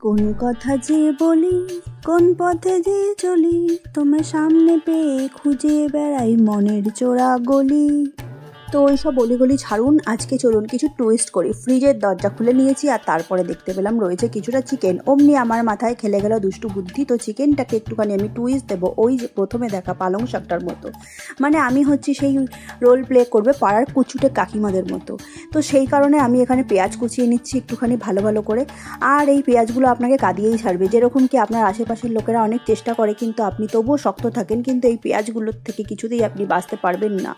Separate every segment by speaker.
Speaker 1: কোন কথা যে বলি, কোন পথে যে চলি, তোমায় সামনে পেয়ে খুঁজে বেড়াই মনের চোরা গলি। তো ওইসব অলিগলি ছাড়ুন, আজকে চলুন কিছু টুইস্ট করি। ফ্রিজের দরজা খুলে নিয়েছি আর তারপরে দেখতে পেলাম রয়েছে কিছুটা চিকেন। অমনি আমার মাথায় খেলে গেল দুষ্টু বুদ্ধি। তো চিকেনটাকে একটুখানি আমি টুইস্ট দেবো ওই যে প্রথমে দেখা পালং শাকটার মতো। মানে আমি হচ্ছি সেই রোল প্লে করবে পাড়ার কুচুটে কাকিমাদের মতো। তো সেই কারণে আমি এখানে পেঁয়াজ কুচিয়ে নিচ্ছি একটুখানি ভালো ভালো করে। আর এই পেঁয়াজগুলো আপনাকে কাঁদিয়েই ছাড়বে, যেরকম কি আপনার আশেপাশের লোকেরা অনেক চেষ্টা করে কিন্তু আপনি তবুও শক্ত থাকেন, কিন্তু এই পেঁয়াজগুলোর থেকে কিছুতেই আপনি বাঁচতে পারবেন না,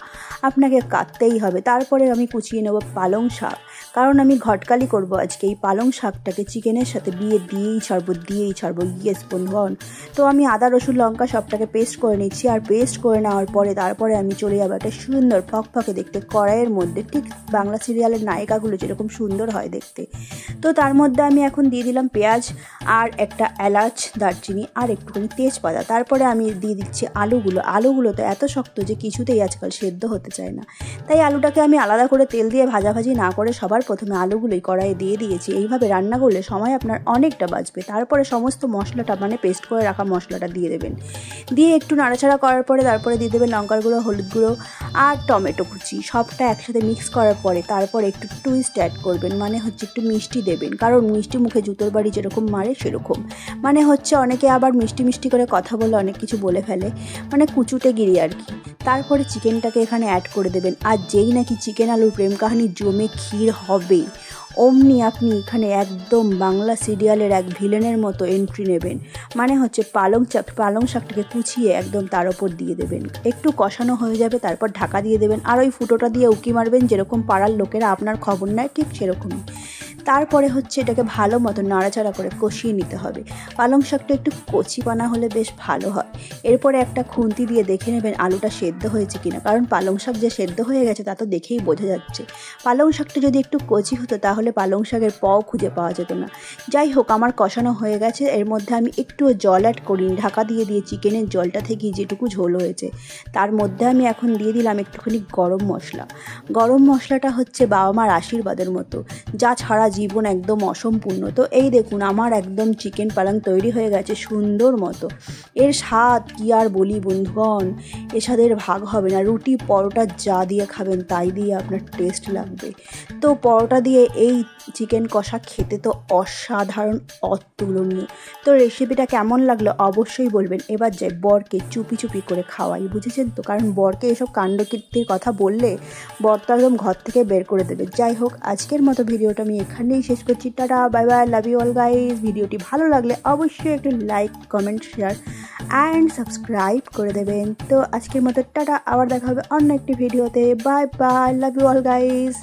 Speaker 1: আপনাকে কাটতেই হবে। তারপরে আমি কুচিয়ে নেব পালং শাক, কারণ আমি ঘটকালি করব আজকে। এই পালং শাকটাকে চিকেনের সাথে দিয়েই ছাড়বো। ইয়েস বন্ধুগণ। তো আমি আদা রসুন লঙ্কা সবটাকে পেস্ট করে নিচ্ছি, আর পেস্ট করে নেওয়ার পরে তারপরে আমি চলে যাবো একটা সুন্দর ফকফকে দেখতে কড়াইয়ের মধ্যে, ঠিক বাংলা সিরিয়ালের নায়িকাগুলো যেরকম সুন্দর হয় দেখতে। তো তার মধ্যে আমি এখন দিয়ে দিলাম পেঁয়াজ আর একটা এলাচ, দারচিনি আর একটুখানি তেজপাতা। তারপরে আমি দিয়ে দিচ্ছি আলুগুলো তো এত শক্ত যে কিছুতেই আজকাল সেদ্ধ হতে চায় না, তাই আলুটাকে আমি আলাদা করে তেল দিয়ে ভাজাভাজি না করে সবার প্রথমে আলুগুলোই কড়াইয়ে দিয়ে দিয়েছি। এইভাবে রান্না করলে সময় আপনার অনেকটা বাঁচবে। তারপরে সমস্ত মশলাটা মানে পেস্ট করে রাখা মশলাটা দিয়ে দেবেন, দিয়ে একটু নাড়াচাড়া করার পরে তারপরে দিয়ে দেবেন লঙ্কার গুঁড়ো, হলুদ গুঁড়ো আর টমেটো কুচি। সবটা একসাথে মিক্স করার পরে তারপরে একটু টুইস্ট অ্যাড করবেন, মানে হচ্ছে একটু মিষ্টি দেবেন, কারণ মিষ্টি মুখে জুতোর বাড়ি যেরকম মারে সেরকম। মানে হচ্ছে অনেকে আবার মিষ্টি করে কথা বলে অনেক কিছু বলে ফেলে, মানে কুচুটে গিরি আর কি। তারপরে চিকেনটাকে এখানে অ্যাড করে দেবেন, আর যেই নাকি চিকেন আলুর প্রেম কাহিনী জমে ক্ষীর হবে অমনি আপনি এখানে একদম বাংলা সিরিয়ালের এক ভিলেনের মতো এন্ট্রি নেবেন। মানে হচ্ছে পালং শাকটাকে কুচিয়ে একদম তার ওপর দিয়ে দেবেন, একটু কষানো হয়ে যাবে, তারপর ঢাকা দিয়ে দেবেন, আর ওই ফুটোটা দিয়ে উকি মারবেন যেরকম পাড়ার লোকেরা আপনার খবর নেয় ঠিক সেরকমই। তারপরে হচ্ছে এটাকে ভালো মতো নাড়াচাড়া করে কষিয়ে নিতে হবে। পালং শাকটা একটু কচিপানা হলে বেশ ভালো হয়। এরপরে একটা খুন্তি দিয়ে দেখে নেবেন আলুটা সেদ্ধ হয়েছে কিনা, কারণ পালং শাক যে সেদ্ধ হয়ে গেছে তা তো দেখেই বোঝা যাচ্ছে। পালং শাকটা যদি একটু কচি হতো তাহলে পালং শাকের পাও খুঁজে পাওয়া যেত না। যাই হোক, আমার কষানো হয়ে গেছে। এর মধ্যে আমি একটুও জল অ্যাড করিনি, ঢাকা দিয়ে চিকেনের জলটা থেকেই যেটুকু ঝোল হয়েছে তার মধ্যে আমি এখন দিয়ে দিলাম একটুখানি গরম মশলা। গরম মশলাটা হচ্ছে বাবা মার আশীর্বাদের মতো, যা ছাড়া জীবন একদম অসম্পূর্ণ। তো এই দেখুন আমার একদম চিকেন পালং তৈরি হয়ে গেছে সুন্দর মতো। এর স্বাদ কি আর বলি বন্ধুগণ, এ স্বাদের ভাগ হবে না। রুটি পরোটা যা দিয়ে খাবেন তাই দিয়ে আপনার টেস্ট লাগবে। তো পরোটা দিয়ে এই চিকেন কষা খেতে তো অসাধারণ, অতুলনীয়। তো রেসিপিটা কেমন লাগলো অবশ্যই বলবেন। এবার যাই বরকে চুপি করে খাওয়াই, বুঝেছেন তো, কারণ বরকে এসব কাণ্ডকীর্তির কথা বললে বর তো একদম ঘর থেকে বের করে দেবে। যাই হোক, আজকের মতো ভিডিওটা আমি এখানেই শেষ করছি। Tata, bye bye, love you all guys. ভিডিওটি ভালো লাগলে অবশ্যই একটু like, comment, share and subscribe করে দেবেন। তো আজকের মতো টাটা, আবার দেখা হবে অন্য একটি ভিডিওতে। Bye bye, love you all guys.